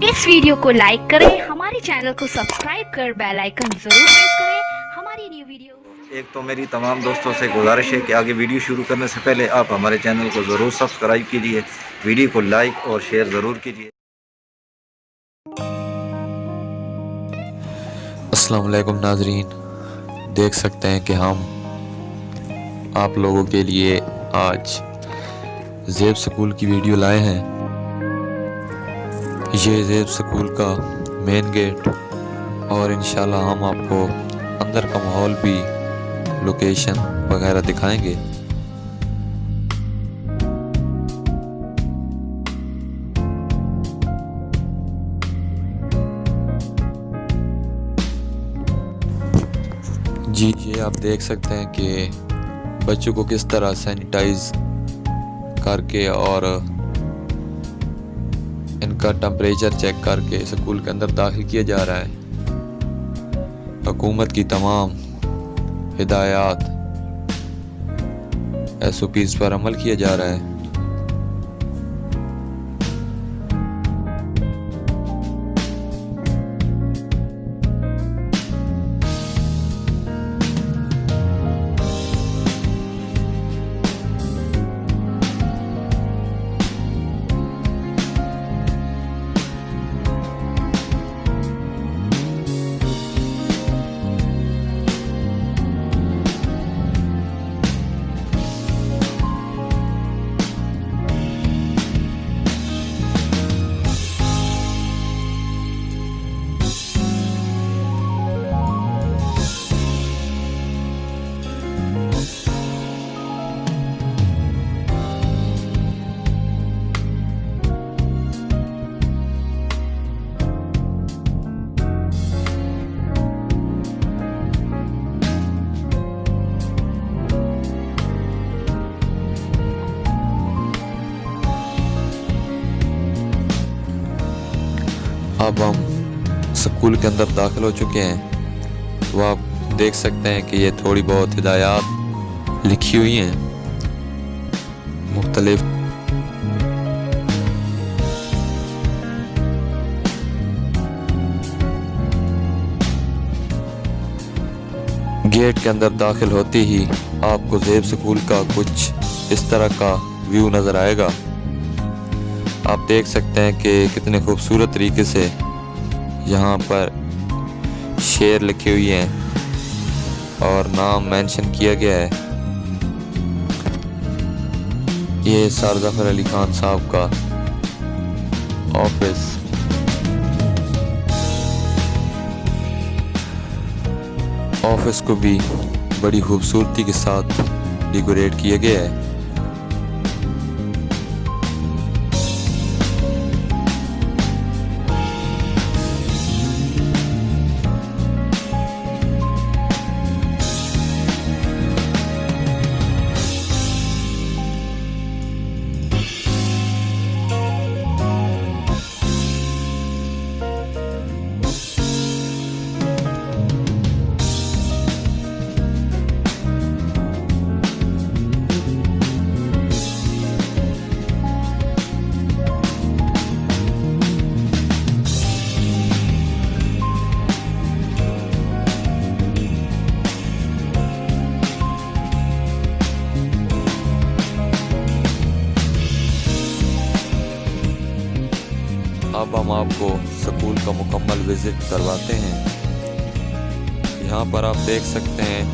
इस वीडियो को लाइक करें, हमारे चैनल को सब्सक्राइब कर बेल आइकन जरूर प्रेस करें हमारी न्यू वीडियो। एक तो मेरी तमाम दोस्तों से गुजारिश है कि आगे वीडियो शुरू करने से पहले आप हमारे चैनल को ज़रूर सब्सक्राइब कीजिए, वीडियो को लाइक और शेयर ज़रूर कीजिए। अस्सलाम वालेकुम नाजरीन, देख सकते हैं कि हम आप लोगों के लिए आज ज़ेब स्कूल की वीडियो लाए हैं। ये ज़ेब स्कूल का मेन गेट और इंशाल्लाह हम आपको अंदर का माहौल भी, लोकेशन वगैरह दिखाएंगे। जी, ये आप देख सकते हैं कि बच्चों को किस तरह सैनिटाइज करके और इनका टेम्परेचर चेक करके स्कूल के अंदर दाखिल किया जा रहा है। हुकूमत की तमाम हिदायत SOPs पर अमल किया जा रहा है। अब हम स्कूल के अंदर दाखिल हो चुके हैं, तो आप देख सकते हैं कि ये थोड़ी बहुत हिदायत लिखी हुई हैं मुख्तलिफ। गेट के अंदर दाखिल होते ही आपको ज़ेब स्कूल का कुछ इस तरह का व्यू नज़र आएगा। आप देख सकते हैं कि कितने खूबसूरत तरीके से यहाँ पर शेर लिखे हुए हैं और नाम मेंशन किया गया है। ये सर ज़फ़र अली खान साहब का ऑफिस। ऑफिस को भी बड़ी खूबसूरती के साथ डेकोरेट किया गया है। अब हम आपको स्कूल का मुकम्मल विज़िट करवाते हैं। यहाँ पर आप देख सकते हैं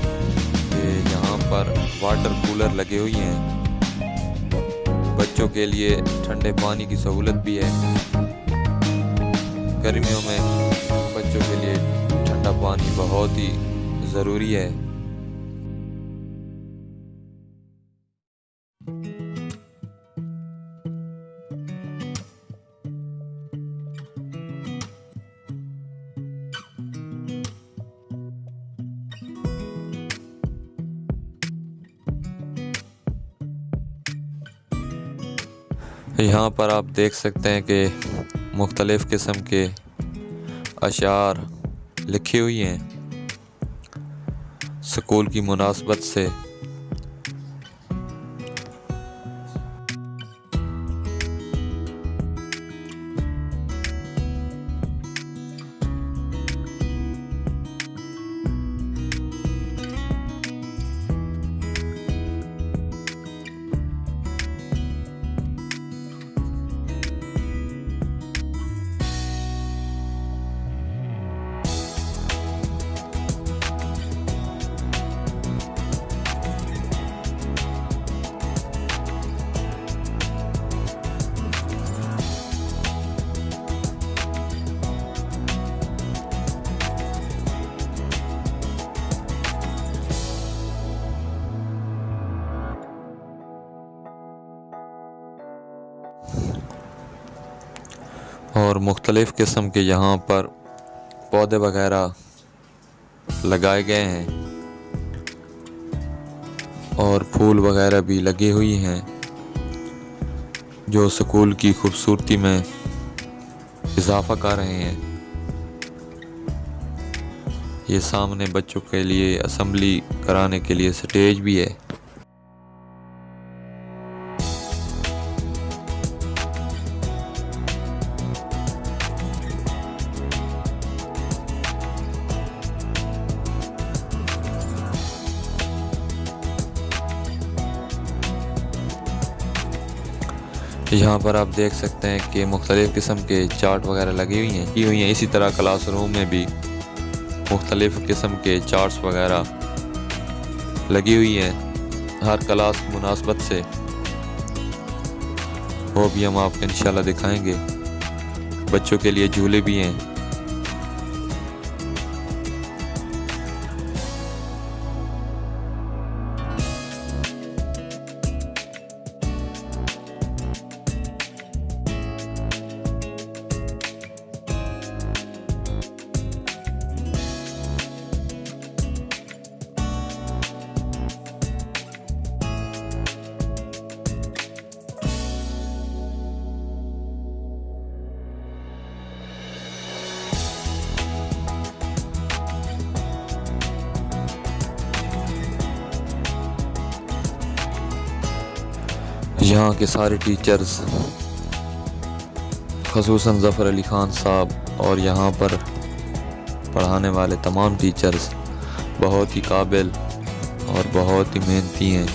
कि यहाँ पर वाटर कूलर लगे हुए हैं। बच्चों के लिए ठंडे पानी की सहूलत भी है। गर्मियों में बच्चों के लिए ठंडा पानी बहुत ही ज़रूरी है। यहाँ पर आप देख सकते हैं कि मुख्तलिफ़ किस्म के अशार लिखी हुई हैं स्कूल की मुनासबत से। और मुख्तलिफ़ किस्म के यहाँ पर पौधे वगैरह लगाए गए हैं और फूल वगैरह भी लगी हुई हैं जो स्कूल की खूबसूरती में इजाफा कर रहे हैं। ये सामने बच्चों के लिए असेंबली कराने के लिए स्टेज भी है। यहाँ पर आप देख सकते हैं कि मुख्तलिफ़ किस्म के चार्ट वगैरह लगी हुई हैं। इसी तरह क्लासरूम में भी मुख्तलिफ़ किस्म के चार्ट्स वगैरह लगी हुई हैं हर क्लास की मुनासबत से। वो भी हम आपको इंशाल्लाह दिखाएंगे। बच्चों के लिए झूले भी हैं। यहाँ के सारे टीचर्स ख़ुसूसन ज़फ़र अली ख़ान साहब और यहाँ पर पढ़ाने वाले तमाम टीचर्स बहुत ही काबिल और बहुत ही मेहनती हैं।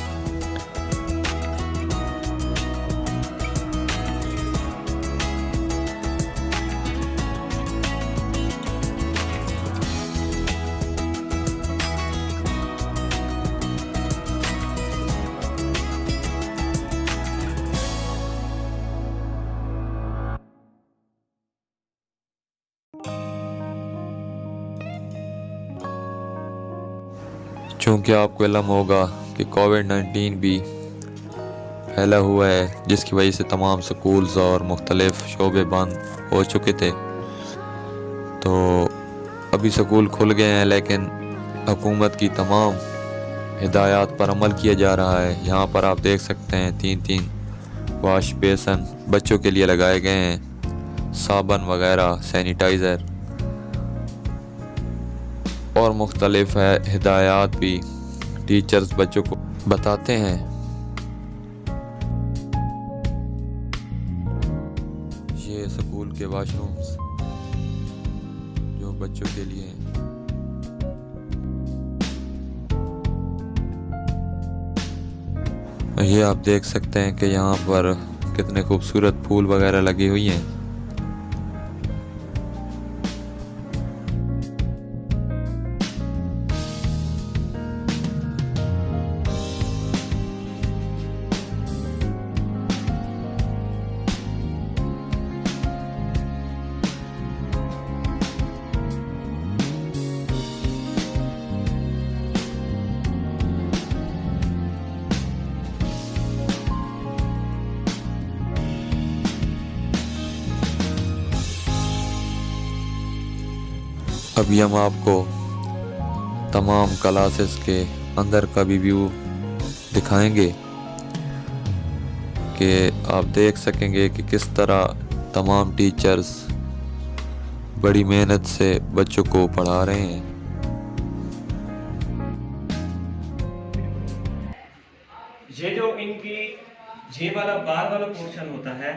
चूँकि आपको इल्म होगा कि कोविड-19 भी फैला हुआ है जिसकी वजह से तमाम स्कूल्स और मुख्तलिफ़ शोबे बंद हो चुके थे, तो अभी स्कूल खुल गए हैं लेकिन हुकूमत की तमाम हिदायत पर अमल किया जा रहा है। यहाँ पर आप देख सकते हैं 3-3 वाश बेसन बच्चों के लिए लगाए गए हैं, साबुन वगैरह, सैनिटाइज़र और मुख्तलिफ़ हिदायत भी टीचर्स बच्चों को बताते हैं। ये स्कूल के वाशरूम्स जो बच्चों के लिए हैं। ये आप देख सकते हैं कि यहाँ पर कितने खूबसूरत फूल वगैरह लगी हुई हैं। अभी हम आपको तमाम क्लासेस के अंदर का भी व्यू दिखाएंगे कि आप देख सकेंगे कि किस तरह तमाम टीचर्स बड़ी मेहनत से बच्चों को पढ़ा रहे हैं। ये जो इनकी ये वाला बार वाला पोर्शन होता है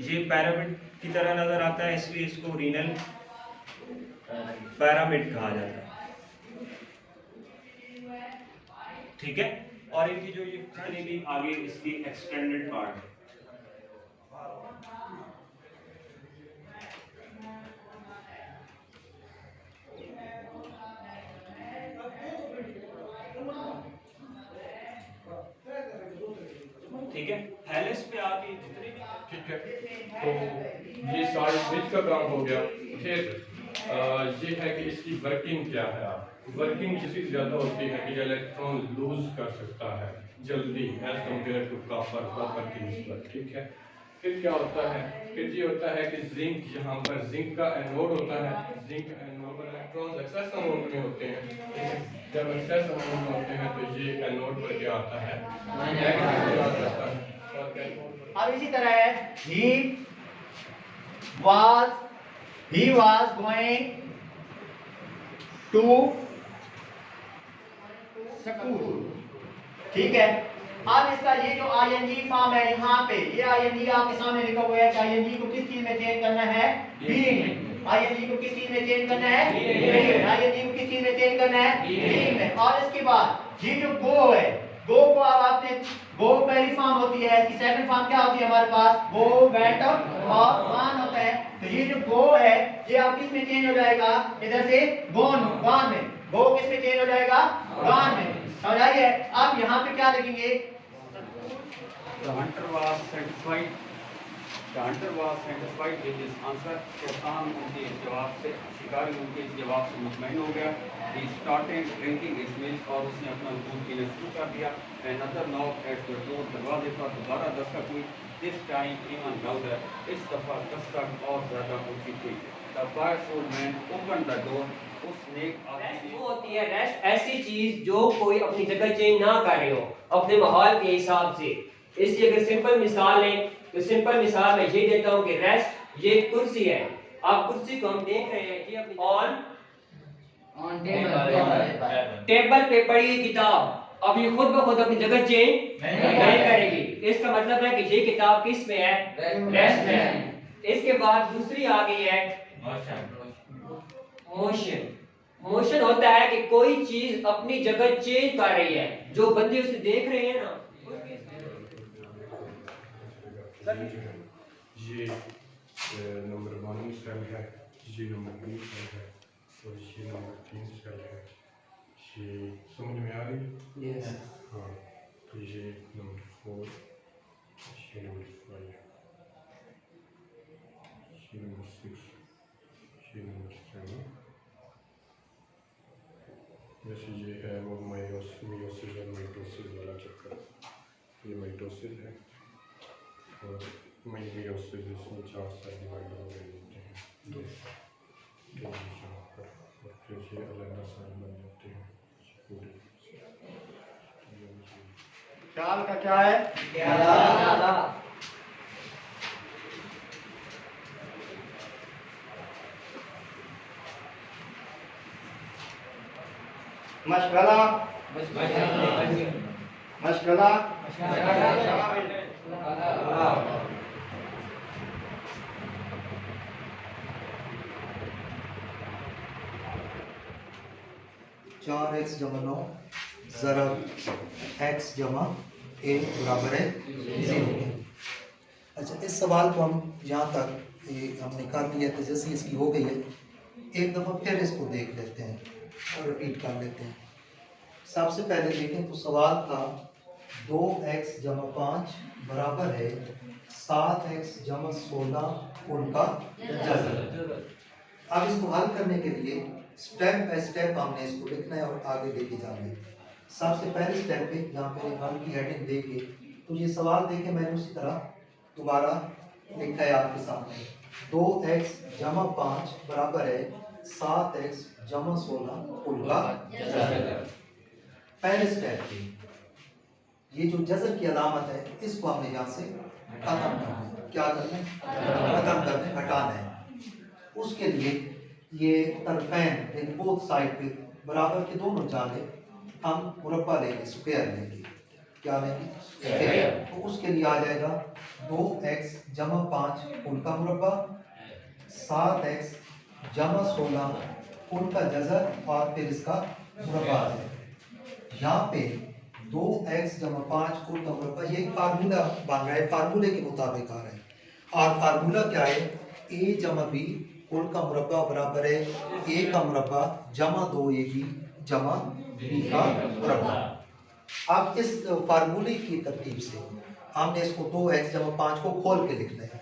ये पिरामिड की तरह नजर आता है, इसलिए इसको रीनल पिरामिड कहा जाता है। ठीक है, और इनकी जो ये जितनी भी आगे इसकी एक्सटेंडेड पार्ट है, ठीक है। हेलिस पे आके जितने भी, ठीक है, तो ये सारे ब्रिज का काम हो गया। फिर ये है कि इसकी वर्किंग क्या है। वर्किंग इसकी ज़्यादा होती है कि इलेक्ट्रॉन लूज कर सकता है जल्दी एज कम्पेयर टू कॉपर की निस्बत। ठीक है, फिर क्या होता है, फिर ये होता है कि जिंक, यहाँ पर जिंक का एनोड होता है, जिंक एनोड पर इलेक्ट्रॉन्स एक्सेस अमाउंट में होते हैं, जब एक्सेस अमाउंट में होते हैं तो ये एनोड पर क्या आता है, नेगेटिव चार्ज आता है। और कैथोड पर अब इसी तरह है he was going to school, ठीक है। अब इसका ये जो आईएनजी फॉर्म है यहाँ पे, ये आईएनजी आपके सामने लिखा हुआ है कि आईएनजी को किस चीज में चेंज करना है, बीइंग में। आईएनजी को किस चीज में चेंज करना है, बीइंग में। आईएनजी को किस चीज में चेंज करना है, बीइंग में। और इसके बाद ये जो गो है, गो को अब आपने, गो पहली फॉर्म होती है, इसकी सेकंड फॉर्म क्या होती है हमारे पास, गो वेंट और गॉन होता है। तो ये जो गो है ये आप किस में चेंज हो जाएगा, इधर से गॉन में। गो किस में चेंज हो जाएगा, गॉन में। समझ आई है। अब यहाँ पे क्या लिखेंगे, The hunter was satisfied with his answer. किसान उनके जवाब से, शिकारी उनके जवाब से मुतमईन हो गया। He started drinking his milk, और उसने अपना दूध पीना शुरू कर दिया। Another knock at the door, दरवाजे पर दोबारा दस्तक हुई। This time even louder, इस दफा दस्तक और ज्यादा ऊंची हुई। The pious old man opened the door. उस नेक आदमी वो होती है रेस्ट, ऐसी चीज जो कोई अपनी जगह चेंज ना कर रहे हो अपने माहौल के हिसाब से। इसलिए अगर सिंपल मिसाल लें तो सिंपल मिसाल मैं ये देता हूँ कि रेस्ट, ये कुर्सी है, आप कुर्सी को हम देख रहे हैं कि अपनी ऑन टेबल पे पड़ी हुई किताब अब ये खुद ब खुद अपनी जगह चेंज नहीं करेगी। इसका मतलब है कि ये किताब किस में है, रेस्ट में है। इसके बाद दूसरी आ गई है मोशन। मोशन होता है कि कोई चीज अपनी जगह चेंज कर रही है, जो बंदे उसे देख रहे हैं ना। ये नंबर 1 सेल है, ये नंबर 2 सेल है और ये नंबर 3 सेल है। ये समझ में आ रही है? यस। हाँ, तो ये नंबर 4, ये नंबर 5, ये नंबर 6, ये नंबर 7। जैसे ये है वो मियोसिस और माइटोसिस वाला चक्कर। ये माइटोसिस है और मियोसिस, इसमें 4 सेल डिवाइड हो गए होते हैं, 2 यहाँ पर, और फिर ये अलग सेल बन जाते हैं पूरे। ख्याल का क्या है, मशगला मशगला चार एक्स जमा 9 ज़रब एक्स जमा 1 बराबर है 0। अच्छा, इस सवाल को हम यहाँ तक ये हमने कर लिया तो जैसे इसकी हो गई है, एक दफ़ा फिर इसको देख लेते हैं और रिपीट कर लेते हैं। सबसे पहले देखें तो सवाल था 2x जमा 5 बराबर है 7x जमा 16 उनका जज़र। अब इसको हल करने के लिए स्टेप बाय स्टेप हमने इसको लिखना है और आगे लेके जाना है। सबसे पहले स्टेप पे यहाँ पे हल की हेडिंग दे के तो ये सवाल देके मैंने उसी तरह दोबारा लिखा है आपके सामने। 2x जमा 5 बराबर है 7x जमा 16 उनका जज़र। पहले स्टेप पे ये जो जज़र की अलामत है इसको हमने यहाँ से खत्म करना है। क्या करना है? खत्म करना है, हटाना है। उसके लिए ये तरफैन बोथ साइड पे बराबर के दोनों जानिब हम मुरब्बा लेंगे, स्क्वायर लेंगे। क्या लेंगे? स्क्वायर। तो उसके लिए आ जाएगा 2x जमा 5 उनका मुरब्बा 7x जमा 16 उनका जज़र और फिर इसका मुरब्बा आ जाएगा। यहाँ पे 2x जमा 5 उनका मुरब्बा, ये फार्मूला बन रहा है, फार्मूले के मुताबिक आ रहा है। और फार्मूला क्या है? a जमा b उनका मुरब्बा बराबर है a का मुरब्बा जमा 2ab जमा b का मुरब्बा। अब इस फार्मूले की तरतीब से हमने इसको 2x जमा 5 को खोल के लिखना है।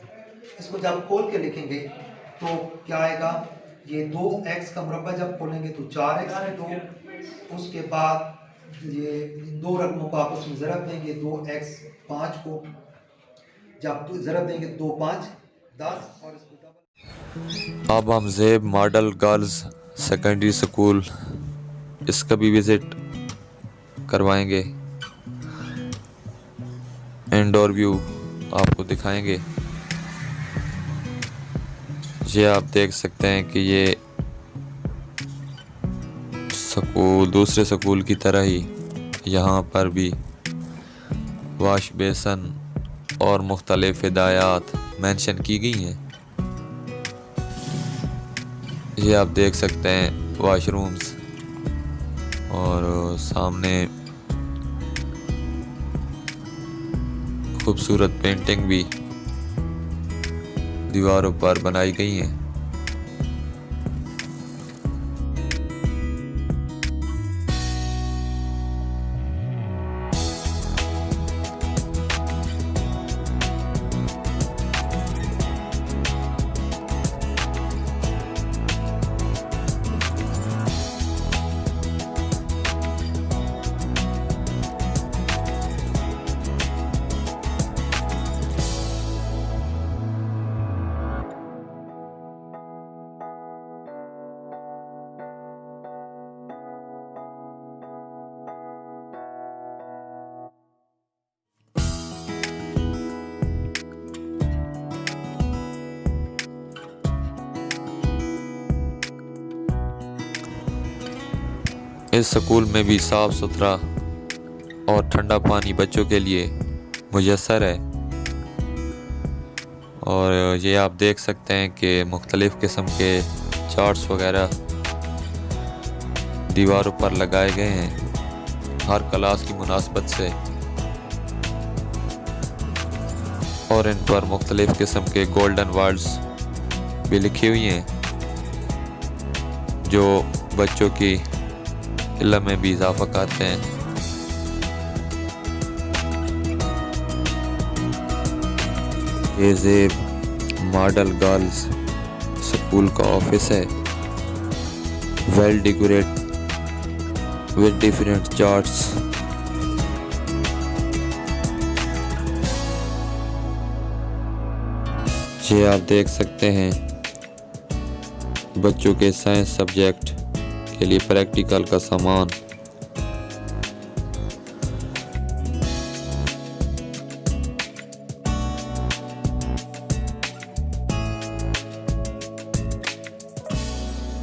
इसको जब खोल के लिखेंगे तो क्या आएगा? ये 2x का मुरब्बा जब खोलेंगे तो 4x है 2, उसके बाद ये 2 रकमों को आपस में ज़रब देंगे 2x 5 को, जब ज़रब देंगे 2 5 10 और इसको डबल। अब हम ज़ेब मॉडल गर्ल्स सेकेंडरी स्कूल इसका भी विज़िट करवाएंगे, इंडोर व्यू आपको दिखाएंगे। ये आप देख सकते हैं कि ये स्कूल दूसरे स्कूल की तरह ही यहाँ पर भी वाश बेसन और मुख्तलिफ हिदायत मेंशन की गई हैं। ये आप देख सकते हैं वाशरूम्स और सामने खूबसूरत पेंटिंग भी दीवारों पर बनाई गई हैं। इस स्कूल में भी साफ़ सुथरा और ठंडा पानी बच्चों के लिए मुयस्सर है। और ये आप देख सकते हैं कि मुख्तलिफ़ किस्म के चार्ट्स वगैरह दीवारों पर लगाए गए हैं हर क्लास की मुनासबत से, और इन पर मुख्तलिफ़ किस्म के गोल्डन वर्ड्स भी लिखी हुई हैं जो बच्चों की इल्म में भी इजाफा करते हैं। ये ज़ेब मॉडल गर्ल्स स्कूल का ऑफिस है, well decorate with different charts. ये आप देख सकते हैं बच्चों के साइंस सब्जेक्ट के लिए प्रैक्टिकल का सामान।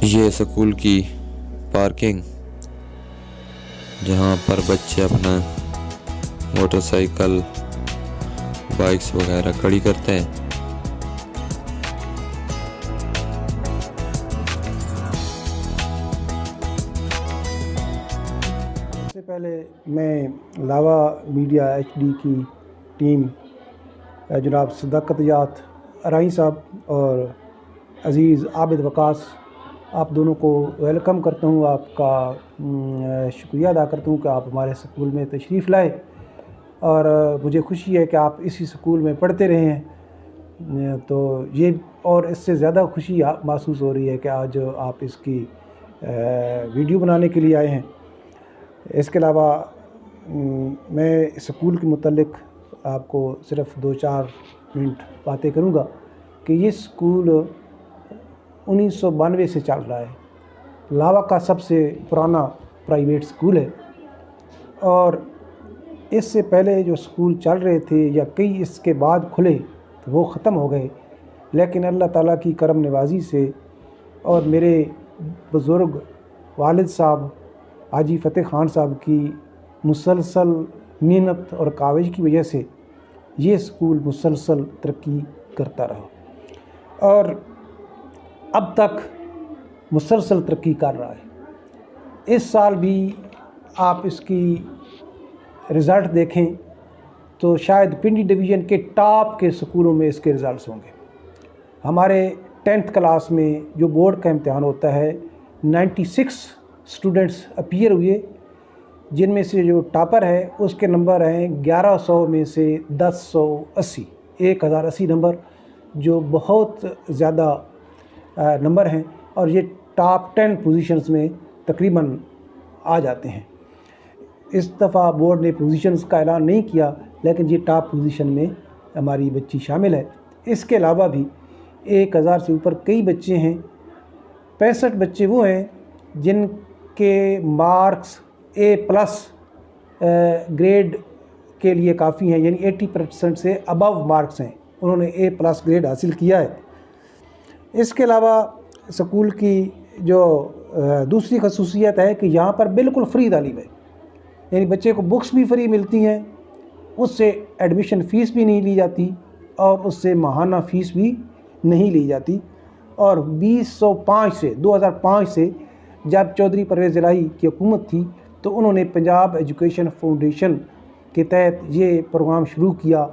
ये स्कूल की पार्किंग जहाँ पर बच्चे अपना मोटरसाइकिल बाइक्स वगैरह खड़ी करते हैं। सबसे पहले मैं लावा मीडिया HD की टीम जनाब सदाकत अराई साहब और अज़ीज़ आबिद वकास, आप दोनों को वेलकम करता हूँ, आपका शुक्रिया अदा करता हूँ कि आप हमारे स्कूल में तशरीफ़ लाए। और मुझे खुशी है कि आप इसी स्कूल में पढ़ते रहे हैं, तो ये और इससे ज़्यादा खुशी महसूस हो रही है कि आज आप इसकी वीडियो बनाने के लिए आए हैं। इसके अलावा मैं स्कूल के मुतल्लिक़ आपको सिर्फ़ 2-4 मिनट बातें करूँगा कि ये स्कूल 1992 से चल रहा है। लावा का सबसे पुराना प्राइवेट स्कूल है और इससे पहले जो स्कूल चल रहे थे या कई इसके बाद खुले तो वो ख़त्म हो गए, लेकिन अल्लाह ताला की करम नवाज़ी से और मेरे बुज़ुर्ग वालिद साहब हाजी फ़तेह ख़ान साहब की मुसलसल मेहनत और काविश की वजह से ये स्कूल मुसलसल तरक्की करता रहा और अब तक मुसलसल तरक्की कर रहा है। इस साल भी आप इसकी रिज़ल्ट देखें तो शायद पिंडी डिवीज़न के टॉप के स्कूलों में इसके रिज़ल्ट्स होंगे। हमारे 10th क्लास में जो बोर्ड का इम्तिहान होता है 96 स्टूडेंट्स अपीयर हुए, जिनमें से जो टॉपर है उसके नंबर हैं 1100 में से 1080, 1080 नंबर, जो बहुत ज़्यादा नंबर हैं और ये टॉप 10 पोजीशंस में तकरीबन आ जाते हैं। इस दफ़ा बोर्ड ने पोजीशंस का ऐलान नहीं किया, लेकिन ये टॉप पोजीशन में हमारी बच्ची शामिल है। इसके अलावा भी 1000 से ऊपर कई बच्चे हैं। 65 बच्चे वो हैं जिनके मार्क्स A+ ग्रेड के लिए काफ़ी हैं, यानी 80% से अबव मार्क्स हैं, उन्होंने A+ ग्रेड हासिल किया है। इसके अलावा स्कूल की जो दूसरी खसूसियत है कि यहाँ पर बिल्कुल फ्री तालीम है, यानी बच्चे को बुक्स भी फ्री मिलती हैं, उससे एडमिशन फ़ीस भी नहीं ली जाती और उससे माहाना फ़ीस भी नहीं ली जाती। और 2005 से जब चौधरी परवेज़ इलाही की हुकूमत थी तो उन्होंने पंजाब एजुकेशन फाउंडेशन के तहत ये प्रोग्राम शुरू किया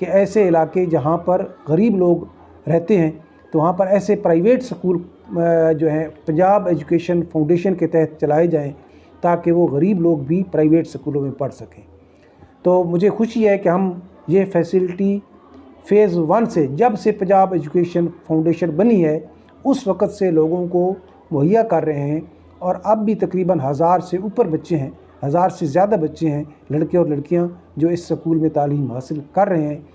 कि ऐसे इलाके जहाँ पर गरीब लोग रहते हैं तो वहाँ पर ऐसे प्राइवेट स्कूल जो हैं पंजाब एजुकेशन फाउंडेशन के तहत चलाए जाएं ताकि वो गरीब लोग भी प्राइवेट स्कूलों में पढ़ सकें। तो मुझे खुशी है कि हम ये फैसिलिटी फ़ेज़ 1 से, जब से पंजाब एजुकेशन फाउंडेशन बनी है उस वक़्त से लोगों को मुहैया कर रहे हैं। और अब भी तकरीबन 1000 से ऊपर बच्चे हैं, 1000 से ज़्यादा बच्चे हैं, लड़के और लड़कियां, जो इस स्कूल में तालीम हासिल कर रहे हैं।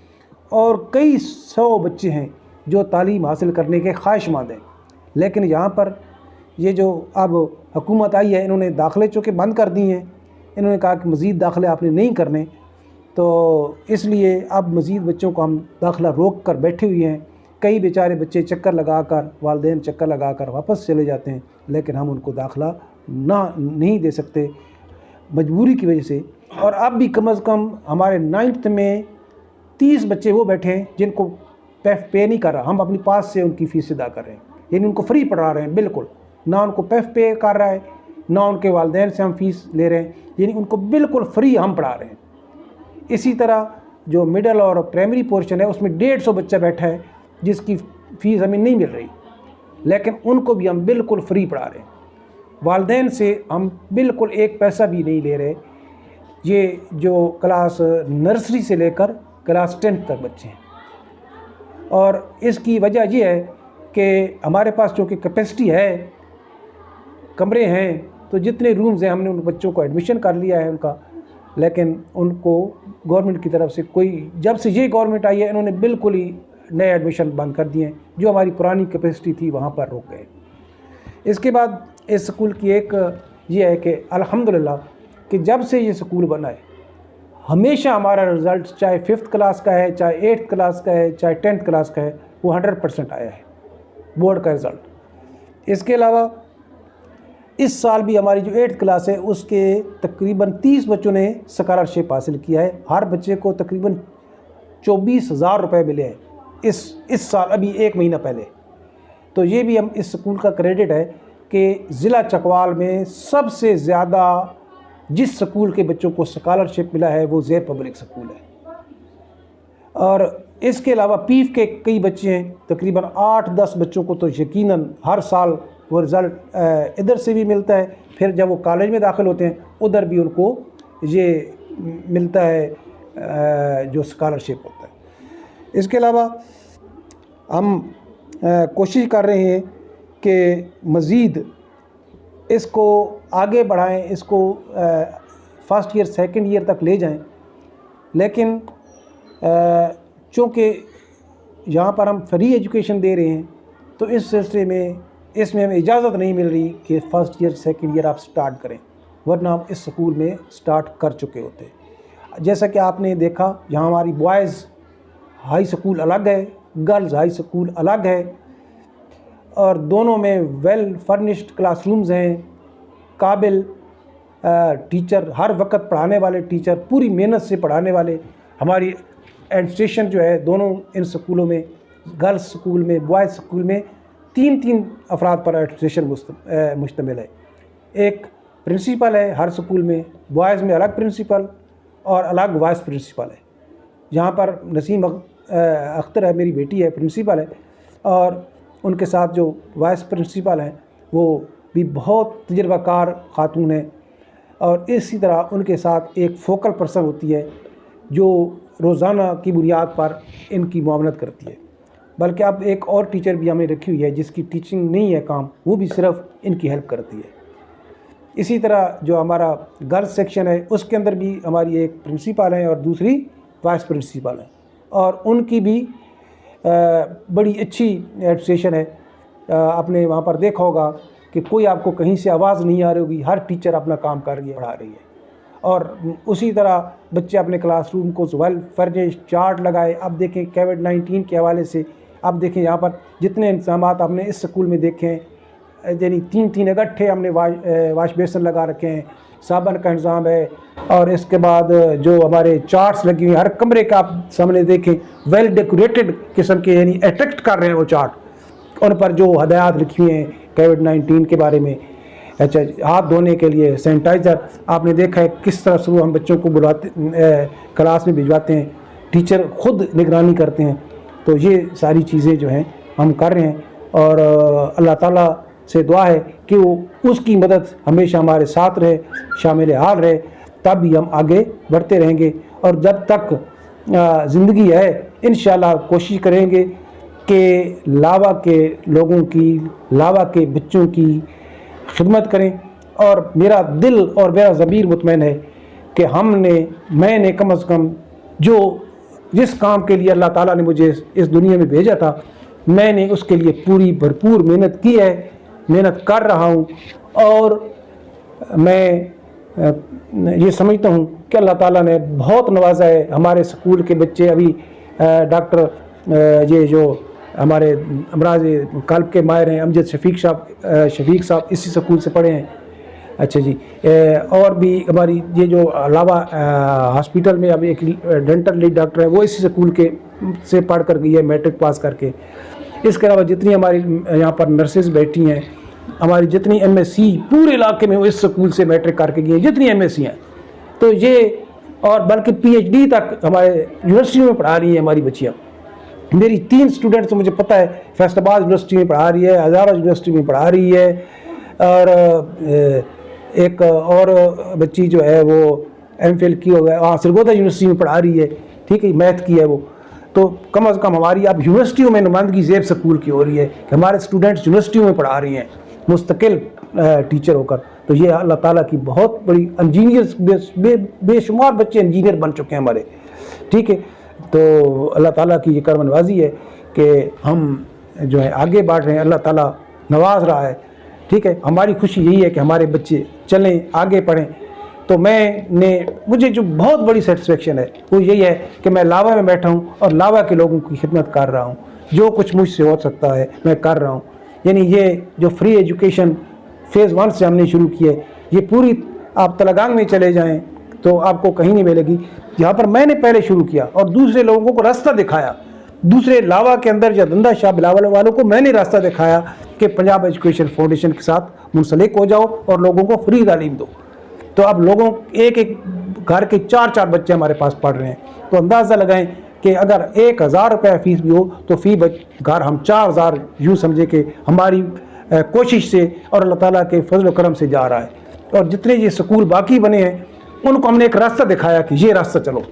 और कई 100 बच्चे हैं जो तालीम हासिल करने के ख्वाहिशमंद हैं। लेकिन यहाँ पर ये जो अब हुकूमत आई है, इन्होंने दाखिले चूँकि बंद कर दी हैं, इन्होंने कहा कि मज़ीद दाखिले आपने नहीं करने, तो इसलिए अब मज़ीद बच्चों को हम दाखिला रोक कर बैठे हुए हैं। कई बेचारे बच्चे चक्कर लगाकर, वालिदैन चक्कर लगाकर वापस चले जाते हैं, लेकिन हम उनको दाखिला नहीं दे सकते मजबूरी की वजह से। और अब भी कम अज़ कम हमारे 9th में 30 बच्चे वो बैठे हैं जिनको पैफ पे नहीं कर रहा, हम अपनी पास से उनकी फ़ीस अदा कर रहे हैं, यानी उनको फ्री पढ़ा रहे हैं, बिल्कुल ना उनको पैफ पे कर रहा है ना उनके वालिदैन से हम फ़ीस ले रहे हैं, यानी उनको बिल्कुल फ्री हम पढ़ा रहे हैं। इसी तरह जो मिडल और प्राइमरी पोर्शन है उसमें 150 बच्चा बैठा है जिसकी फ़ीस हमें नहीं मिल रही, लेकिन उनको भी हम बिल्कुल फ्री पढ़ा रहे हैं। वालिदैन से हम बिल्कुल एक पैसा भी नहीं ले रहे। ये जो क्लास नर्सरी से लेकर क्लास 10th तक बच्चे हैं। और इसकी वजह ये है कि हमारे पास चूँकि कैपेसिटी है, कमरे हैं, तो जितने रूम्स हैं हमने उन बच्चों को एडमिशन कर लिया है उनका, लेकिन उनको गवर्नमेंट की तरफ से कोई, जब से ये गवर्नमेंट आई है इन्होंने बिल्कुल ही नए एडमिशन बंद कर दिए हैं, जो हमारी पुरानी कैपेसिटी थी वहाँ पर रोक गए। इसके बाद इस स्कूल की एक ये है कि अल्हम्दुलिल्लाह कि जब से ये स्कूल बना है हमेशा हमारा रिज़ल्ट, चाहे 5th क्लास का है, चाहे 8th क्लास का है, चाहे 10th क्लास का है, वो 100% आया है बोर्ड का रिज़ल्ट। इसके अलावा इस साल भी हमारी जो 8th क्लास है उसके तकरीबन 30 बच्चों ने स्कॉलरशिप हासिल किया है। हर बच्चे को तकरीबन 24,000 रुपये मिले हैं इस साल, अभी 1 महीना पहले। तो ये भी हम इस स्कूल का क्रेडिट है कि ज़िला चकवाल में सबसे ज़्यादा जिस स्कूल के बच्चों को स्कॉलरशिप मिला है वो ज़ेब पब्लिक स्कूल है। और इसके अलावा पीफ के कई बच्चे हैं, तकरीबन 8-10 बच्चों को तो यकीनन हर साल वो रिज़ल्ट इधर से भी मिलता है, फिर जब वो कॉलेज में दाखिल होते हैं उधर भी उनको ये मिलता है जो स्कॉलरशिप होता है। इसके अलावा हम कोशिश कर रहे हैं कि मज़ीद इसको आगे बढ़ाएं, इसको फर्स्ट ईयर सेकंड ईयर तक ले जाएं, लेकिन चूँकि यहाँ पर हम फ्री एजुकेशन दे रहे हैं तो इस सिलसिले में इसमें हमें इजाज़त नहीं मिल रही कि फ़र्स्ट ईयर सेकंड ईयर आप स्टार्ट करें, वरना हम इस स्कूल में स्टार्ट कर चुके होते। जैसा कि आपने देखा यहाँ हमारी बॉयज़ हाई स्कूल अलग है, गर्ल्स हाई स्कूल अलग है, और दोनों में वेल फर्निश्ड क्लासरूम्स हैं, काबिल टीचर, हर वक्त पढ़ाने वाले टीचर, पूरी मेहनत से पढ़ाने वाले। हमारी एडमिनिस्ट्रेशन जो है दोनों इन स्कूलों में, गर्ल्स स्कूल में, बॉयज़ स्कूल में 3-3 अफराद पर एडमिनिस्ट्रेशन मुश्तमिल है। एक प्रिंसिपल है हर स्कूल में, बॉयज़ में अलग प्रिंसिपल और अलग वाइस प्रिंसिपल है। यहाँ पर नसीम अख्तर है, मेरी बेटी है, प्रिंसिपल है, और उनके साथ जो वाइस प्रिंसिपल हैं वो भी बहुत तजुर्बाकार खातून है। और इसी तरह उनके साथ एक फोकल पर्सन होती है जो रोज़ाना की बुनियाद पर इनकी मुआवनत करती है। बल्कि अब एक और टीचर भी हमने रखी हुई है जिसकी टीचिंग नहीं है काम, वो भी सिर्फ इनकी हेल्प करती है। इसी तरह जो हमारा गर्ल्स सेक्शन है उसके अंदर भी हमारी एक प्रिंसिपल है और दूसरी वाइस प्रिंसिपल है, और उनकी भी बड़ी अच्छी एडमिनिस्ट्रेशन है। आपने वहाँ पर देखा होगा कि कोई आपको कहीं से आवाज़ नहीं आ रही होगी, हर टीचर अपना काम कर रही है, पढ़ा रही है। और उसी तरह बच्चे अपने क्लासरूम को वेल फर्निश्ड, चार्ट लगाए। अब देखें कोविड-19 के हवाले से, अब देखें यहाँ पर जितने इंतजाम आपने इस स्कूल में देखे हैं, यानी 3-3 इकट्ठे हमने वाश बेसन लगा रखे हैं, साबुन का इंतज़ाम है। और इसके बाद जो हमारे चार्ट्स लगी हुई, हर कमरे का आप सामने देखें वेल डेकोरेटेड किस्म के, यानी अट्रैक्ट कर रहे हैं वो चार्ट। उन पर जो हदायत लिखी हुई हैं कोविड-19 के बारे में, अच्छा हाथ धोने के लिए सैनिटाइज़र, आपने देखा है किस तरह से वो हम बच्चों को बुलाते क्लास में भिजवाते हैं, टीचर खुद निगरानी करते हैं। तो ये सारी चीज़ें जो हैं हम कर रहे हैं और अल्लाह ताला से दुआ है कि वो उसकी मदद हमेशा हमारे साथ रहे, शामिल हाल रहे, तब भी हम आगे बढ़ते रहेंगे। और जब तक ज़िंदगी है इंशाअल्लाह कोशिश करेंगे कि लावा के लोगों की, लावा के बच्चों की खिदमत करें। और मेरा दिल और मेरा ज़मीर मुतमईन है कि मैंने कम से कम जिस काम के लिए अल्लाह ताला ने मुझे इस दुनिया में भेजा था, मैंने उसके लिए पूरी भरपूर मेहनत की है, मेहनत कर रहा हूँ। और मैं ये समझता हूँ कि अल्लाह ताला ने बहुत नवाजा है। हमारे स्कूल के बच्चे अभी डॉक्टर ये जो हमारे अमराज कल्ब के माहिर हैं अमजद शफीक साहब इसी स्कूल से पढ़े हैं। अच्छा जी, और भी हमारी ये जो अलावा हॉस्पिटल में अभी एक डेंटल लीड डॉक्टर है, वो इसी स्कूल के से पढ़ कर गई है, मैट्रिक पास करके। इसके अलावा जितनी हमारी यहाँ पर नर्सेज बैठी हैं, हमारी जितनी MSc पूरे इलाके में वो इस स्कूल से मैट्रिक करके गई हैं, जितनी MSc हैं। तो ये और बल्कि PhD तक हमारे यूनिवर्सिटी में पढ़ा रही हैं हमारी बच्चियाँ। मेरी 3 स्टूडेंट्स तो मुझे पता है फैसलाबाद यूनिवर्सिटी में पढ़ा रही है, हज़ारा यूनिवर्सिटी में पढ़ा रही है, और एक और बच्ची जो है वो MPhil की हो गया सरगोदा यूनिवर्सिटी में पढ़ा रही है, ठीक है, मैथ की है वो। तो कम अज़ कम हमारी अब यूनिवर्सिटियों में नुमाइंदगी ज़ेब स्कूल की हो रही है कि हमारे स्टूडेंट्स यूनिवर्सिटियों में पढ़ा रही हैं मुस्तकिल टीचर होकर। तो ये अल्लाह ताला की बहुत बड़ी इंजीनियर, बेशुमार बच्चे इंजीनियर बन चुके हैं हमारे, ठीक है। तो अल्लाह ताला की ये करम नवाजी है कि हम जो है आगे बढ़ रहे हैं, अल्लाह ताला नवाज रहा है, ठीक है। हमारी खुशी यही है कि हमारे बच्चे चलें, आगे पढ़ें। तो मुझे जो बहुत बड़ी सेटिस्फेक्शन है वो यही है कि मैं लावा में बैठा हूँ और लावा के लोगों की खिदमत कर रहा हूँ। जो कुछ मुझसे हो सकता है मैं कर रहा हूँ। यानी ये जो फ्री एजुकेशन फ़ेज़ 1 से हमने शुरू की है, ये पूरी आप तलगांग में चले जाएं तो आपको कहीं नहीं मिलेगी। यहाँ पर मैंने पहले शुरू किया और दूसरे लोगों को रास्ता दिखाया, दूसरे लावा के अंदर या धंधा शाह बिलावल वालों को मैंने रास्ता दिखाया कि पंजाब एजुकेशन फाउंडेशन के साथ मुंसलिक हो जाओ और लोगों को फ्री तालीम दो। तो अब लोगों एक घर के 4-4 बच्चे हमारे पास पढ़ रहे हैं। तो अंदाज़ा लगाएं कि अगर 1000 रुपये फ़ीस भी हो तो फ़ी घर हम 4000 यूँ समझे कि हमारी कोशिश से और अल्लाह ताला के फजल करम से जा रहा है। और जितने ये स्कूल बाकी बने हैं उनको हमने एक रास्ता दिखाया कि ये रास्ता चलो,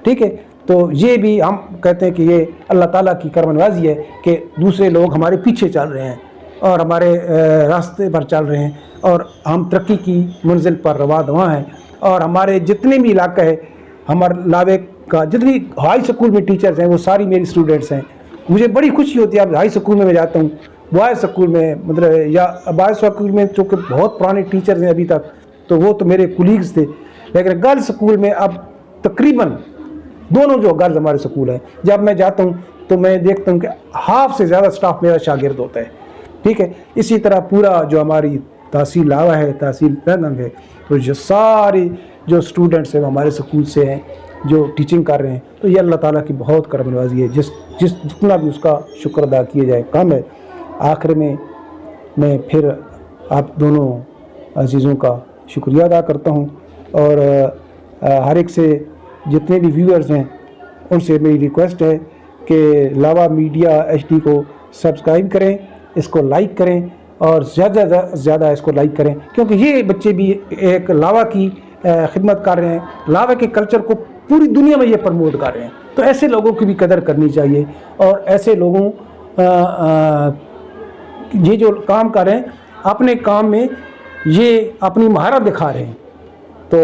ठीक है। तो ये भी हम कहते हैं कि ये अल्लाह ताला की करमनवाजी है कि दूसरे लोग हमारे पीछे चल रहे हैं और हमारे रास्ते पर चल रहे हैं और हम तरक्की की मंजिल पर रवा दवा हैं। और हमारे जितने भी इलाका है, हमारे लावे का जितनी हाई स्कूल में टीचर्स हैं वो सारी मेरी स्टूडेंट्स हैं। मुझे बड़ी खुशी होती है। अब हाई स्कूल में मैं जाता हूँ, बॉयज़ स्कूल में मतलब या बॉयज़ स्कूल में चूँकि बहुत पुराने टीचर्स हैं अभी तक, तो वो तो मेरे कुलीग्स थे। लेकिन गर्ल्स स्कूल में अब तकरीबन दोनों जो गर्ल्स हमारे स्कूल हैं, जब मैं जाता हूँ तो मैं देखता हूँ कि हाफ से ज़्यादा स्टाफ मेरा शागिर्द होता है, ठीक है। इसी तरह पूरा जो हमारी तहसील लावा है, तहसील पैदंग है, तो जो सारे जो स्टूडेंट्स हैं वो हमारे स्कूल से हैं जो टीचिंग कर रहे हैं। तो ये अल्लाह ताला की बहुत करम नवाजी है, जितना भी उसका शुक्र अदा किया जाए कम है। आखिर में मैं फिर आप दोनों अजीज़ों का शुक्रिया अदा करता हूँ और हर एक से जितने भी व्यूअर्स हैं उनसे मेरी रिक्वेस्ट है कि लावा मीडिया HD को सब्सक्राइब करें, इसको लाइक करें और ज़्यादा से ज़्यादा इसको लाइक करें, क्योंकि ये बच्चे भी एक लावा की खिदमत कर रहे हैं, लावा के कल्चर को पूरी दुनिया में ये प्रमोट कर रहे हैं। तो ऐसे लोगों की भी कदर करनी चाहिए और ऐसे लोगों ये जो काम कर रहे हैं अपने काम में ये अपनी महारत दिखा रहे हैं। तो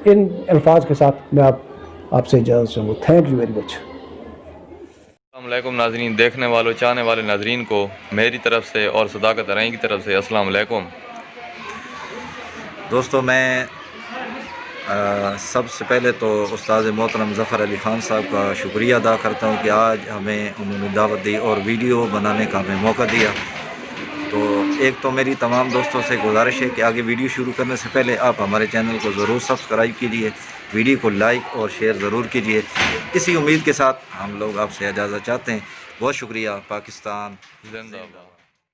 इन अल्फाज के साथ मैं आपसे इजाज़त चाहूँगा। Thank you very much. अस्सलामुअलैकुम नाजरीन, देखने वालों चाहने वाले नाजरीन को मेरी तरफ से और सदाकत रईं की तरफ से अस्सलामुअलैकुम। दोस्तों मैं सबसे पहले तो उस्ताद मोहतरम ज़फ़र अली ख़ान साहब का शुक्रिया अदा करता हूँ कि आज हमें उन्होंने दावत दी और वीडियो बनाने का हमें मौका दिया। तो एक तो मेरी तमाम दोस्तों से गुजारिश है कि आगे वीडियो शुरू करने से पहले आप हमारे चैनल को ज़रूर सब्सक्राइब कीजिए, वीडियो को लाइक और शेयर ज़रूर कीजिए। इसी उम्मीद के साथ हम लोग आपसे इजाज़त चाहते हैं। बहुत शुक्रिया। पाकिस्तान जिंदाबाद।